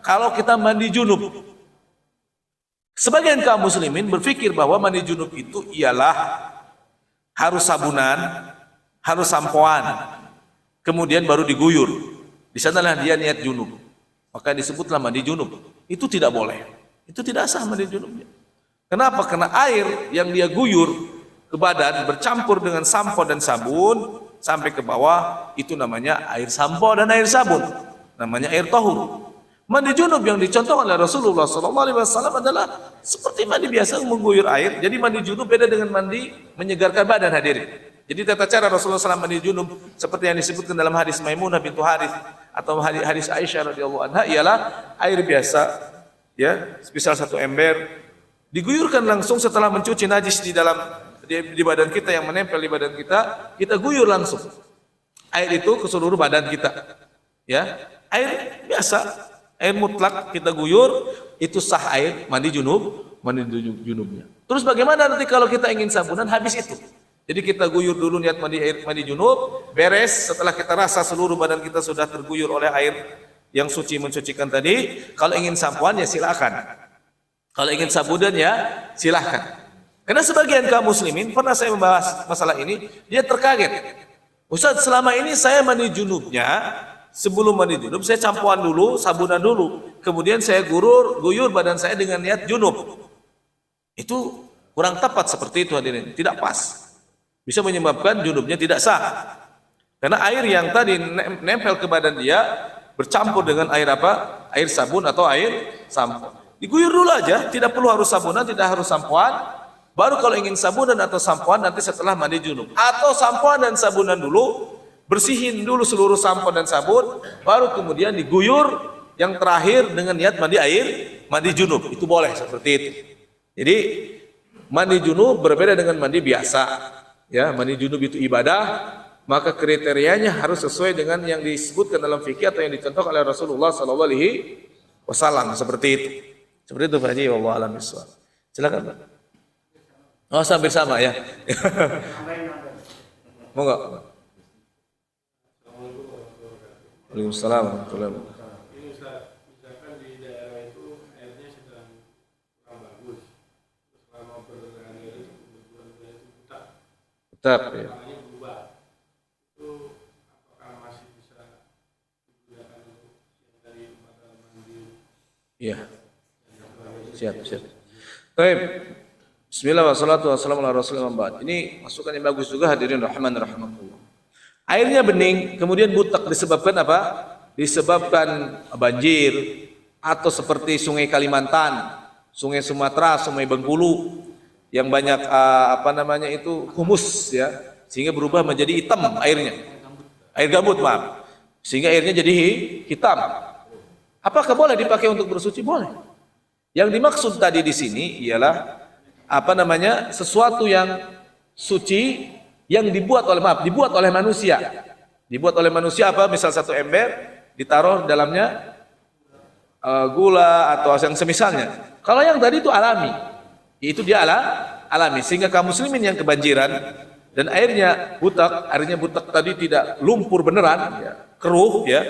kalau kita mandi junub. Sebagian kaum muslimin berpikir bahwa mandi junub itu ialah harus sabunan, harus sampoan, kemudian baru diguyur. Di sanalah dia niat junub. Maka disebutlah mandi junub. Itu tidak boleh. Itu tidak sah mandi junubnya. Kenapa? Karena air yang dia guyur ke badan bercampur dengan sampo dan sabun sampai ke bawah, itu namanya air sampo dan air sabun, namanya air tohur. Mandi junub yang dicontohkan oleh Rasulullah SAW adalah seperti mandi biasa mengguyur air. Jadi mandi junub beda dengan mandi menyegarkan badan hadirin. Jadi tata cara Rasulullah SAW mandi junub seperti yang disebutkan dalam hadis Maimunah bintu Harith atau hadis Aisyah radhiyallahu anha ialah air biasa, ya, semisal satu ember diguyurkan langsung setelah mencuci najis di badan kita yang menempel di badan kita, kita guyur langsung air itu ke seluruh badan kita, ya, air biasa, air mutlak kita guyur, itu sah air mandi junubnya. Terus bagaimana nanti kalau kita ingin sabunan habis itu? Jadi kita guyur dulu niat mandi junub, beres setelah kita rasa seluruh badan kita sudah terguyur oleh air yang suci mensucikan tadi. Kalau ingin sampoan ya silakan. Kalau ingin sabunan ya silakan. Karena sebagian kaum muslimin, pernah saya membahas masalah ini, dia terkaget. Ustaz, selama ini saya mandi junubnya, sebelum mandi junub saya campuan dulu, sabunan dulu, kemudian saya guyur badan saya dengan niat junub. Itu kurang tepat seperti itu hadirin, tidak pas. Bisa menyebabkan junubnya tidak sah. Karena air yang tadi nempel ke badan dia bercampur dengan air apa? Air sabun atau air sampo. Diguyur dulu aja, tidak perlu harus sabunan, tidak harus sampoan. Baru kalau ingin sabunan atau sampoan nanti setelah mandi junub. Atau sampoan dan sabunan dulu, bersihin dulu seluruh sampo dan sabun, baru kemudian diguyur yang terakhir dengan niat mandi junub. Itu boleh seperti itu. Jadi mandi junub berbeda dengan mandi biasa. Ya, mandi junub itu ibadah, maka kriterianya harus sesuai dengan yang disebutkan dalam fikih atau yang dicontohkan oleh Rasulullah SAW seperti itu. Seperti itu Pak Haji, wallahu a'lam bishawab. Silakan Pak. Oh, hampir sama ya. Monggo. Waalaikumsalam warahmatullahi wabarakatuh. Ini Ustaz, misalkan di daerah itu airnya sedang kurang bagus, terus selama berada itu kebetulan itu buta. Tetap ya. Warnanya berubah. Itu apakah masih bisa digunakan untuk yang tadi mata mandi? Iya. Siap. Baik. Bismillah wassalatu wassalamu ala rasulillah. Ini masukan yang bagus juga hadirin rahman rahimakumullah. Airnya bening, kemudian butak disebabkan apa? Disebabkan banjir atau seperti sungai Kalimantan, sungai Sumatera, sungai Bengkulu yang banyak humus ya, sehingga berubah menjadi hitam airnya. Air gambut, maaf. Sehingga airnya jadi hitam. Apakah boleh dipakai untuk bersuci? Boleh. Yang dimaksud tadi di sini ialah sesuatu yang suci yang dibuat oleh manusia. Dibuat oleh manusia apa? Misal satu ember ditaruh dalamnya gula atau yang semisalnya. Kalau yang tadi itu alami, itu dia alami, sehingga kaum muslimin yang kebanjiran dan airnya butak tadi tidak lumpur beneran, ya, keruh ya,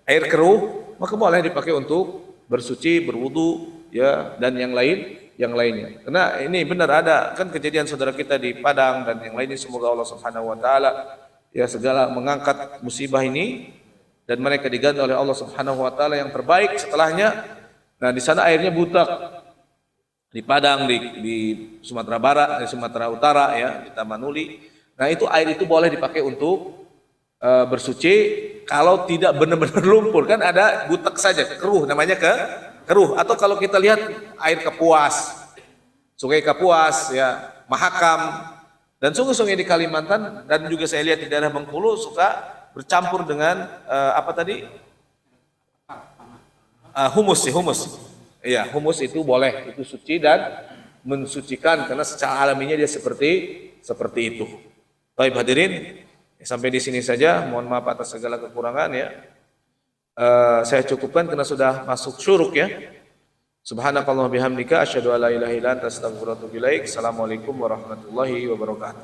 air keruh, maka boleh dipakai untuk bersuci, berwudu ya, dan yang lainnya. Karena ini benar ada kan kejadian saudara kita di Padang dan yang lainnya, semoga Allah Subhanahu wa taala ya segala mengangkat musibah ini dan mereka diganti oleh Allah Subhanahu wa taala yang terbaik setelahnya. Nah, di sana airnya butak. Di Padang, di Sumatera Barat, di Sumatera Utara ya, di Tamanuli. Nah, air itu boleh dipakai untuk bersuci kalau tidak benar-benar lumpur, kan ada butak saja, keruh, namanya keruh. Atau kalau kita lihat air Kapuas, Sungai Kapuas ya, Mahakam dan sungai-sungai di Kalimantan, dan juga saya lihat di daerah Bengkulu suka bercampur dengan humus. Iya, humus itu boleh, itu suci dan mensucikan karena secara alaminya dia seperti itu. Baik hadirin, sampai di sini saja. Mohon maaf atas segala kekurangan ya. Saya cukupkan karena sudah masuk syuruk ya. Subhanakallah bihamdika asyhadu an la ilaha illa anta astaghfiruka wa atubu ilaik. Assalamualaikum warahmatullahi wabarakatuh.